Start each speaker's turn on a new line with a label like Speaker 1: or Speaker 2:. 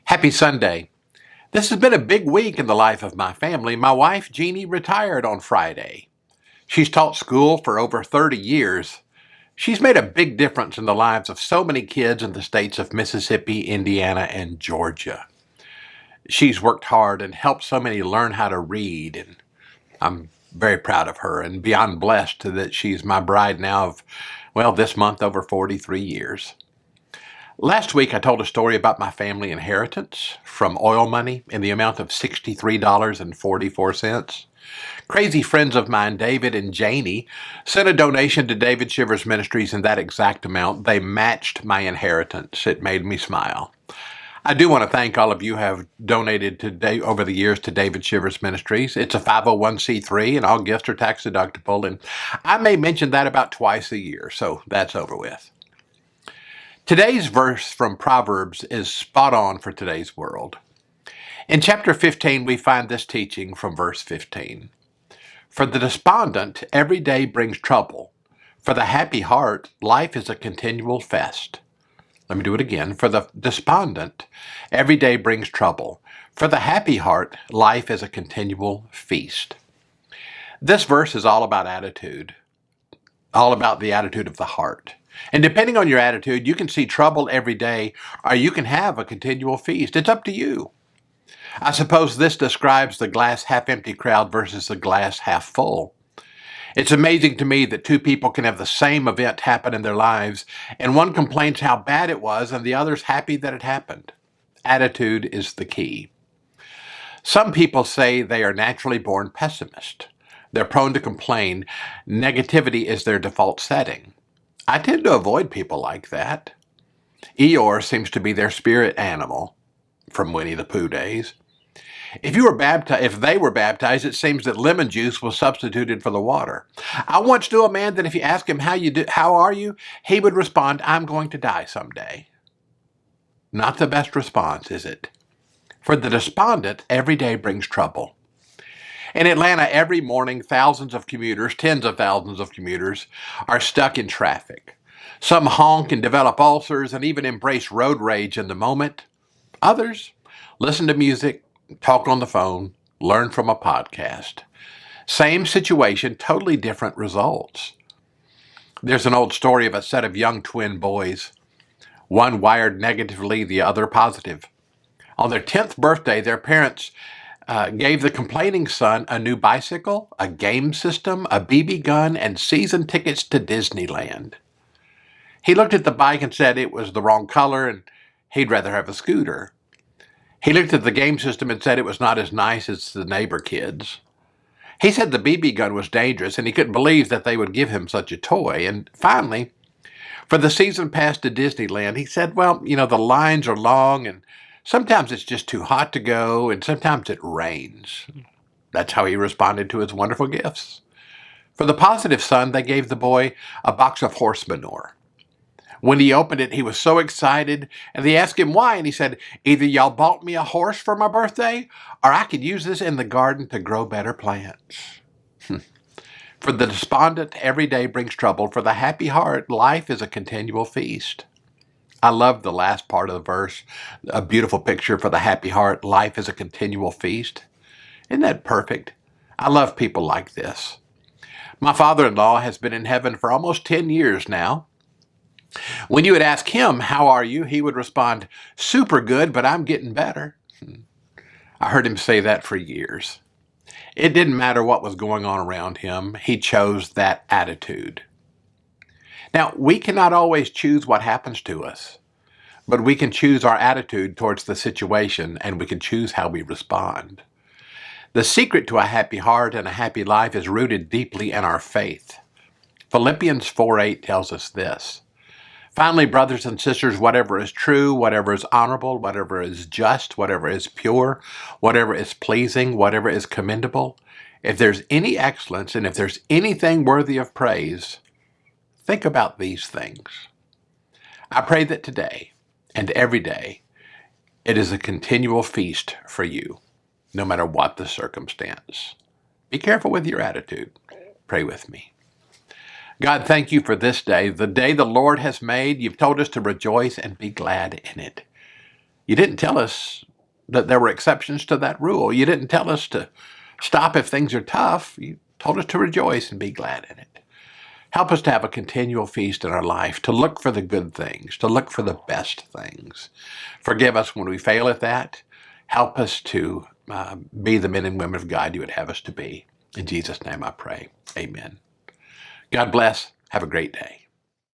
Speaker 1: Happy Sunday. This has been a big week in the life of my family. My wife, Jeannie, retired on Friday. She's taught school for over 30 years. She's made a big difference in the lives of so many kids in the states of Mississippi, Indiana, and Georgia. She's worked hard and helped so many learn how to read, and I'm very proud of her and beyond blessed that she's my bride now of, this month over 43 years. Last week, I told a story about my family inheritance from oil money in the amount of $63.44. Crazy friends of mine, David and Janie, sent a donation to David Shivers Ministries in that exact amount. They matched my inheritance. It made me smile. I do want to thank all of you who have donated today over the years to David Shivers Ministries. It's a 501c3 and all gifts are tax deductible, and I may mention that about twice a year, so that's over with. Today's verse from Proverbs is spot on for today's world. In chapter 15, we find this teaching from verse 15. For the despondent, every day brings trouble. For the happy heart, life is a continual feast. Let me do it again. For the despondent, every day brings trouble. For the happy heart, life is a continual feast. This verse is all about attitude, all about the attitude of the heart. And depending on your attitude, you can see trouble every day, or you can have a continual feast. It's up to you. I suppose this describes the glass half empty crowd versus the glass half full. It's amazing to me that two people can have the same event happen in their lives, and one complains how bad it was, and the other's happy that it happened. Attitude is the key. Some people say they are naturally born pessimist. They're prone to complain. Negativity is their default setting. I tend to avoid people like that. Eeyore seems to be their spirit animal from Winnie the Pooh days. If they were baptized, it seems that lemon juice was substituted for the water. I once knew a man that if you ask him how are you, he would respond, I'm going to die someday. Not the best response, is it? For the despondent, every day brings trouble. In Atlanta, every morning, thousands of commuters, tens of thousands of commuters, are stuck in traffic. Some honk and develop ulcers and even embrace road rage in the moment. Others listen to music, talk on the phone, learn from a podcast. Same situation, totally different results. There's an old story of a set of young twin boys, one wired negatively, the other positive. On their 10th birthday, their parents gave the complaining son a new bicycle, a game system, a BB gun, and season tickets to Disneyland. He looked at the bike and said it was the wrong color and he'd rather have a scooter. He looked at the game system and said it was not as nice as the neighbor kids. He said the BB gun was dangerous and he couldn't believe that they would give him such a toy. And finally, for the season pass to Disneyland, he said, the lines are long and sometimes it's just too hot to go, and sometimes it rains. That's how he responded to his wonderful gifts. For the positive son, they gave the boy a box of horse manure. When he opened it, he was so excited, and they asked him why, and he said, either y'all bought me a horse for my birthday, or I could use this in the garden to grow better plants. For the despondent, every day brings trouble. For the happy heart, life is a continual feast. I love the last part of the verse, a beautiful picture. For the happy heart, life is a continual feast. Isn't that perfect? I love people like this. My father-in-law has been in heaven for almost 10 years now. When you would ask him, how are you? He would respond, super good, but I'm getting better. I heard him say that for years. It didn't matter what was going on around him. He chose that attitude. Now, we cannot always choose what happens to us, but we can choose our attitude towards the situation, and we can choose how we respond. The secret to a happy heart and a happy life is rooted deeply in our faith. Philippians 4:8 tells us this. Finally, brothers and sisters, whatever is true, whatever is honorable, whatever is just, whatever is pure, whatever is pleasing, whatever is commendable, if there's any excellence and if there's anything worthy of praise, think about these things. I pray that today and every day it is a continual feast for you, no matter what the circumstance. Be careful with your attitude. Pray with me. God, thank you for this day, the day the Lord has made. You've told us to rejoice and be glad in it. You didn't tell us that there were exceptions to that rule. You didn't tell us to stop if things are tough. You told us to rejoice and be glad in it. Help us to have a continual feast in our life, to look for the good things, to look for the best things. Forgive us when we fail at that. Help us to be the men and women of God you would have us to be. In Jesus' name I pray. Amen. God bless. Have a great day.